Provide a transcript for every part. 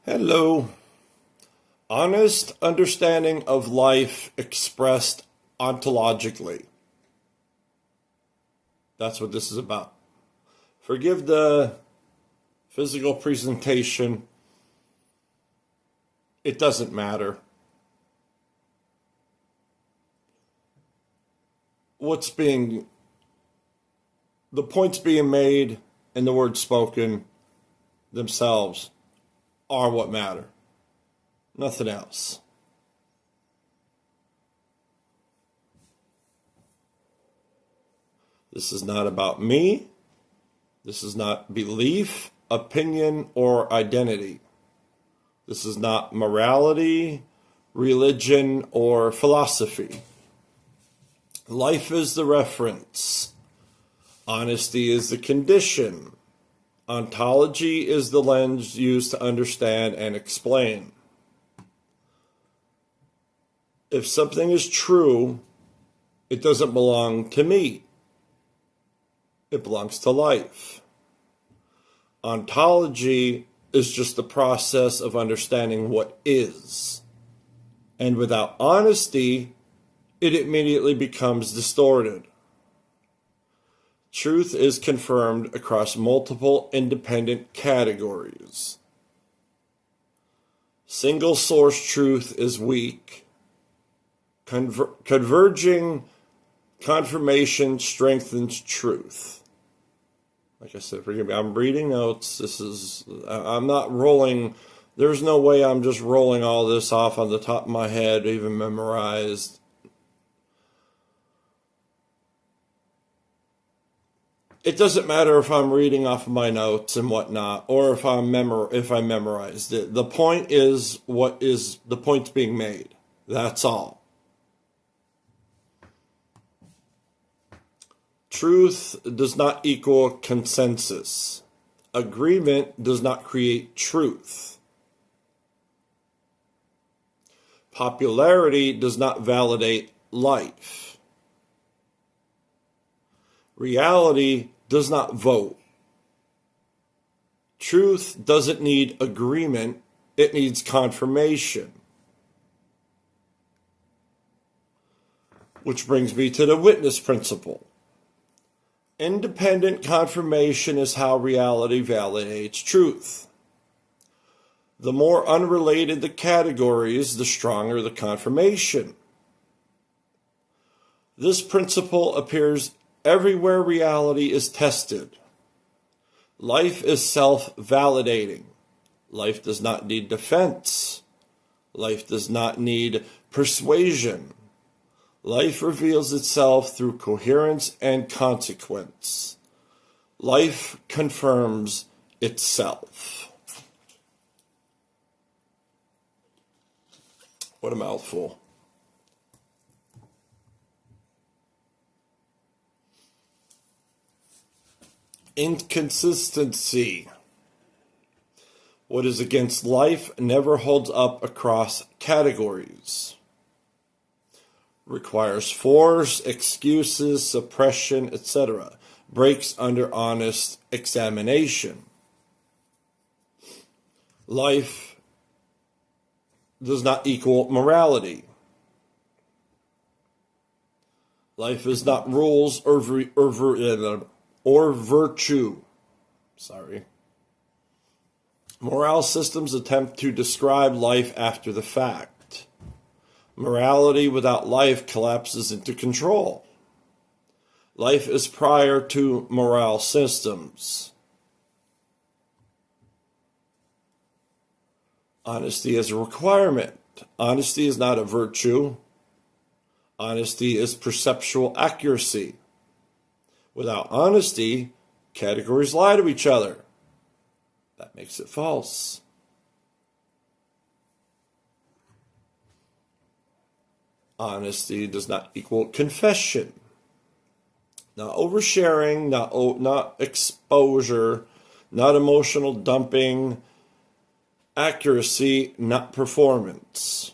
Hello. Honest understanding of life expressed ontologically. That's what this is about. Forgive the physical presentation. It doesn't matter. The points being made and the words spoken themselves are what matter. Nothing else. This is not about me. This is not belief, opinion, or identity. This is not morality, religion, or philosophy. Life is the reference. Honesty is the condition. Ontology is the lens used to understand and explain. If something is true, it doesn't belong to me. It belongs to life. Ontology is just the process of understanding what is. And without honesty, it immediately becomes distorted. Truth is confirmed across multiple independent categories. Single source truth is weak. Converging confirmation strengthens truth. Like I said, forgive me, I'm reading notes. I'm not rolling. There's no way I'm just rolling all this off on the top of my head, even memorized. It doesn't matter if I'm reading off of my notes and whatnot, or if I memorized it. The point is what is the point's being made. That's all. Truth does not equal consensus. Agreement does not create truth. Popularity does not validate life. Reality does not vote. Truth doesn't need agreement, it needs confirmation. Which brings me to the witness principle. Independent confirmation is how reality validates truth. The more unrelated the categories, the stronger the confirmation. This principle appears everywhere reality is tested. Life is self-validating. Life does not need defense. Life does not need persuasion. Life reveals itself through coherence and consequence. Life confirms itself. What a mouthful. Inconsistency. What is against life never holds up across categories. Requires force, excuses, suppression, etc. Breaks under honest examination. Life does not equal morality. Life is not rules or virtue. Morale systems attempt to describe life after the fact. Morality without life collapses into control. Life is prior to morale systems. Honesty is a requirement. Honesty is not a virtue. Honesty is perceptual accuracy. Without honesty, categories lie to each other. That makes it false. Honesty does not equal confession. Not oversharing, not exposure, not emotional dumping. Accuracy, not performance.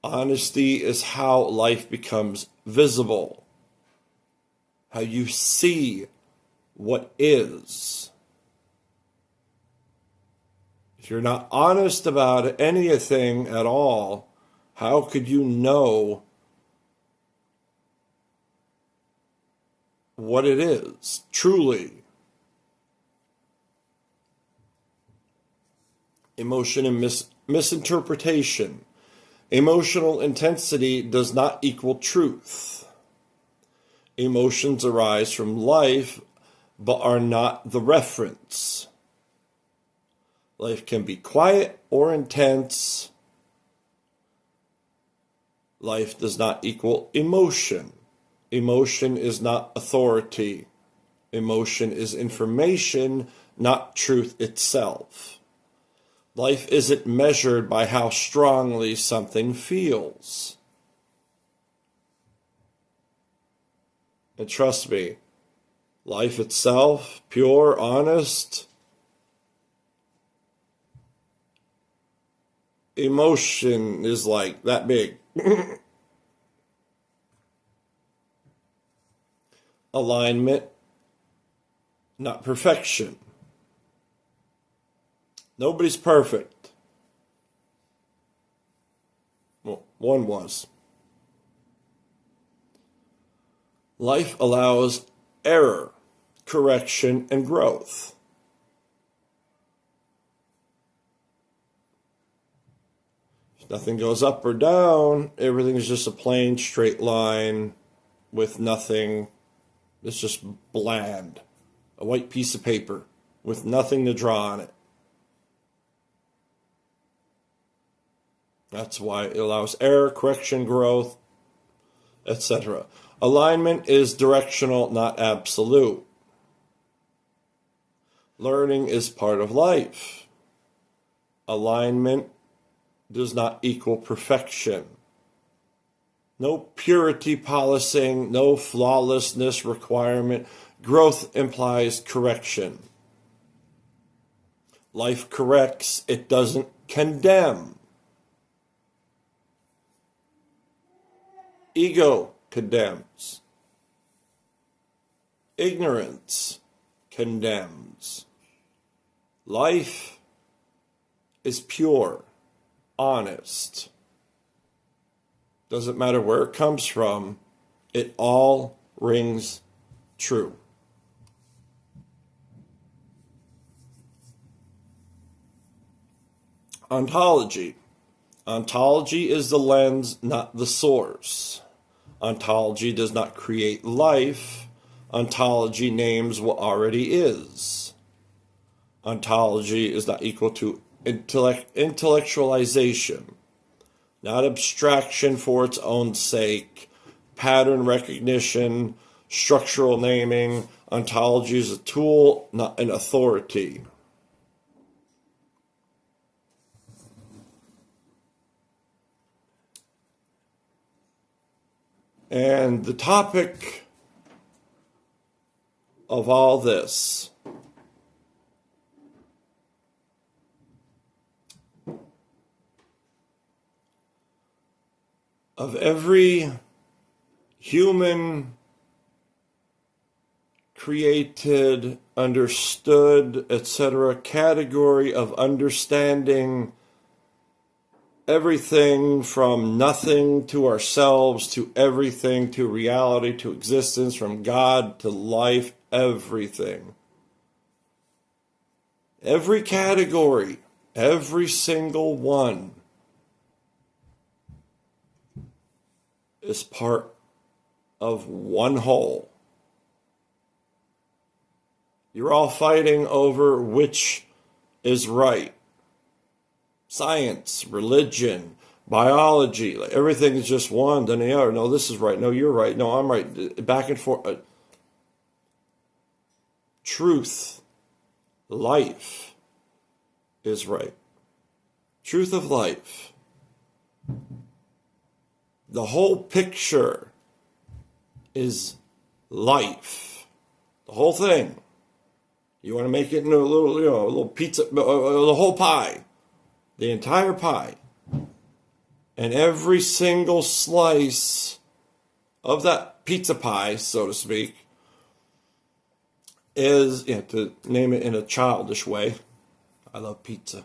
Honesty is how life becomes visible. How you see what is. If you're not honest about anything at all, how could you know what it is truly? Emotion and misinterpretation. Emotional intensity does not equal truth. Emotions arise from life, but are not the reference. Life can be quiet or intense. Life does not equal emotion. Emotion is not authority. Emotion is information, not truth itself. Life isn't measured by how strongly something feels. And trust me, life itself, pure, honest, emotion is like that big. Alignment, not perfection. Nobody's perfect. Well, one was. Life allows error, correction, and growth. If nothing goes up or down, everything is just a plain straight line with nothing. It's just bland. A white piece of paper with nothing to draw on it. That's why it allows error, correction, growth, etc. Alignment is directional, not absolute. Learning is part of life. Alignment does not equal perfection. No purity policing, no flawlessness requirement. Growth implies correction. Life corrects, it doesn't condemn. Ego condemns. Ignorance condemns. Life is pure, honest. Doesn't matter where it comes from, it all rings true. Ontology. Ontology is the lens, not the source. Ontology does not create life. Ontology names what already is. Ontology is not equal to intellectualization, not abstraction for its own sake, pattern recognition, structural naming. Ontology is a tool, not an authority. And the topic of all this of every human created, understood, etc. category of understanding everything from nothing to ourselves, to everything, to reality, to existence, from God to life, everything. Every category, every single one is part of one whole. You're all fighting over which is right. Science, religion, biology, everything is just one, then the other. No, this is right. No, you're right. No, I'm right. Back and forth. Truth, life is right. Truth of life. The whole picture is life. The whole thing. You want to make it into a little, a little pizza, the whole pie. The entire pie. And every single slice of that pizza pie, so to speak, is, to name it in a childish way, I love pizza.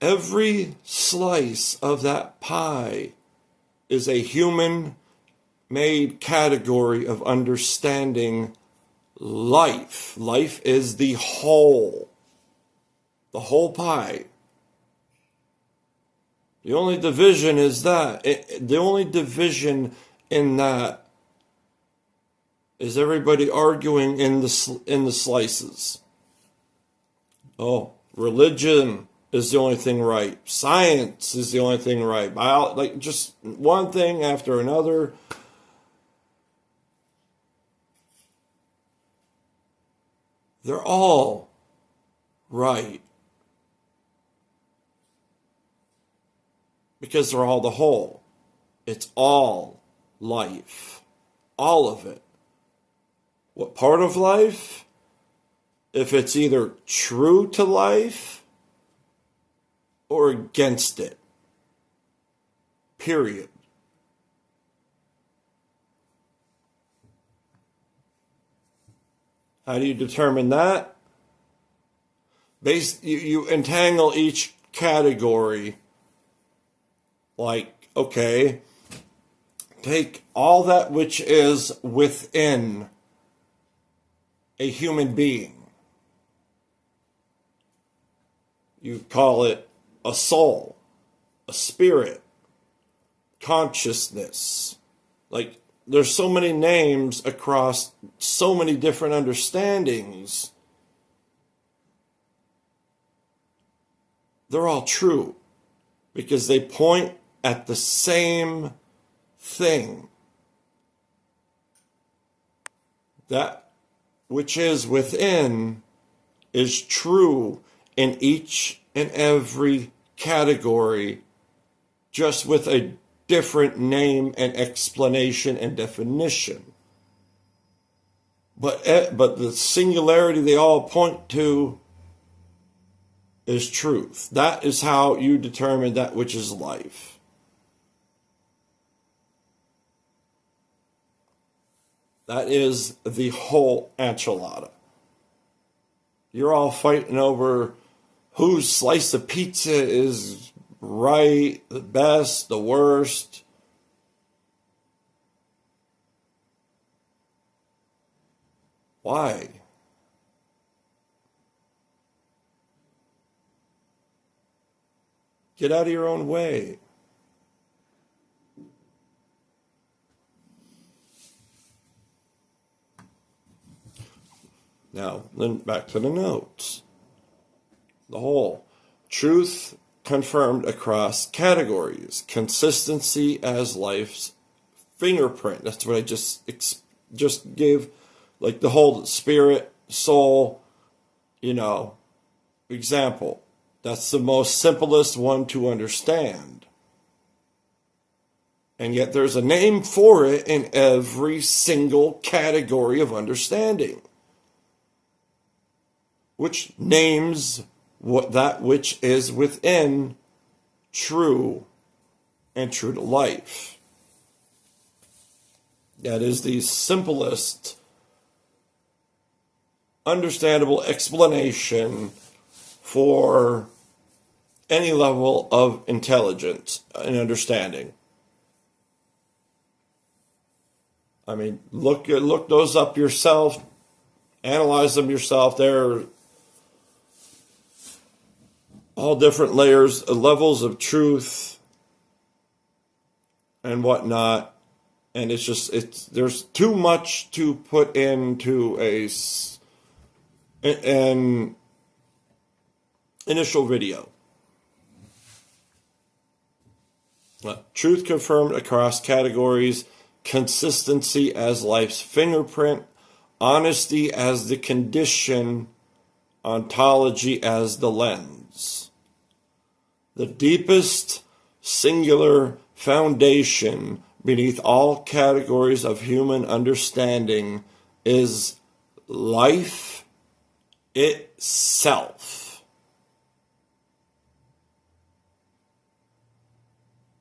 Every slice of that pie is a human-made category of understanding life. Life is the whole pie. The only division is that. The only division in that is everybody arguing in the slices. Oh, religion is the only thing right. Science is the only thing right. Like just one thing after another. They're all right. Because they're all the whole. It's all life. All of it. What part of life? If it's either true to life or against it. Period. How do you determine that? You entangle each category. Like, okay, take all that which is within a human being. You call it a soul, a spirit, consciousness. Like, there's so many names across so many different understandings. They're all true because they point at the same thing. That which is within is true in each and every category, just with a different name and explanation and definition. But the singularity they all point to is truth. That is how you determine that which is life. That is the whole enchilada. You're all fighting over whose slice of pizza is right, the best, the worst. Why? Get out of your own way. Now, then back to the notes. The whole. Truth confirmed across categories. Consistency as life's fingerprint. That's what I just gave. Like the whole spirit, soul, example. That's the most simplest one to understand. And yet there's a name for it in every single category of understanding, which names that which is within true and true to life. That is the simplest understandable explanation for any level of intelligence and understanding. I mean, look those up yourself, analyze them yourself. They're all different layers, levels of truth and whatnot. And there's too much to put into an initial video. Truth confirmed across categories, consistency as life's fingerprint, honesty as the condition, ontology as the lens. The deepest singular foundation beneath all categories of human understanding is life itself.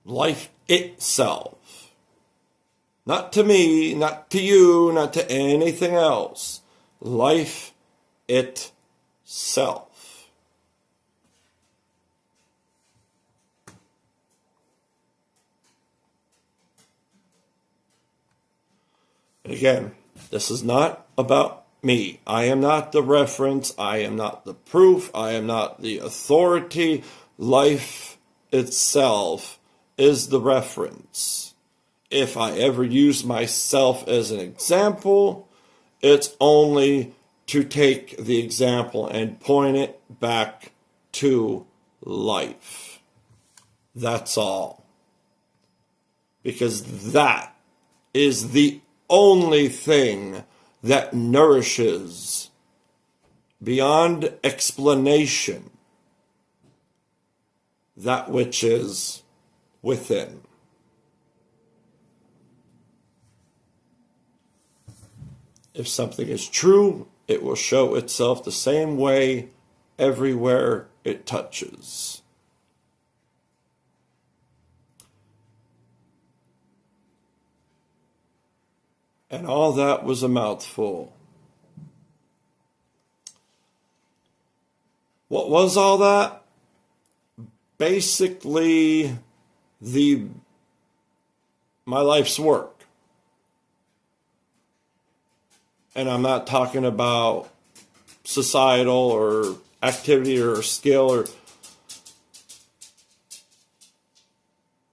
Life itself. Not to me, not to you, not to anything else. Life itself. Again, this is not about me. I am not the reference. I am not the proof. I am not the authority. Life itself is the reference. If I ever use myself as an example, it's only to take the example and point it back to life. That's all. Because that is the only thing that nourishes beyond explanation that which is within. If something is true, it will show itself the same way everywhere it touches. And all that was a mouthful. What was all that? Basically, my life's work. And I'm not talking about societal or activity or skill or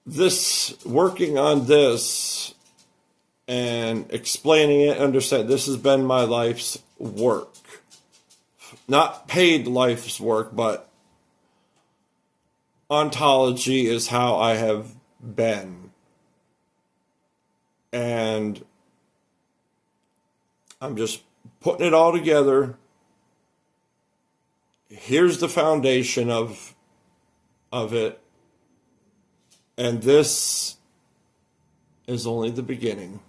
this, working on this and explaining it, understand this has been my life's work. Not paid life's work, but ontology is how I have been. And I'm just putting it all together. Here's the foundation of it. And this is only the beginning.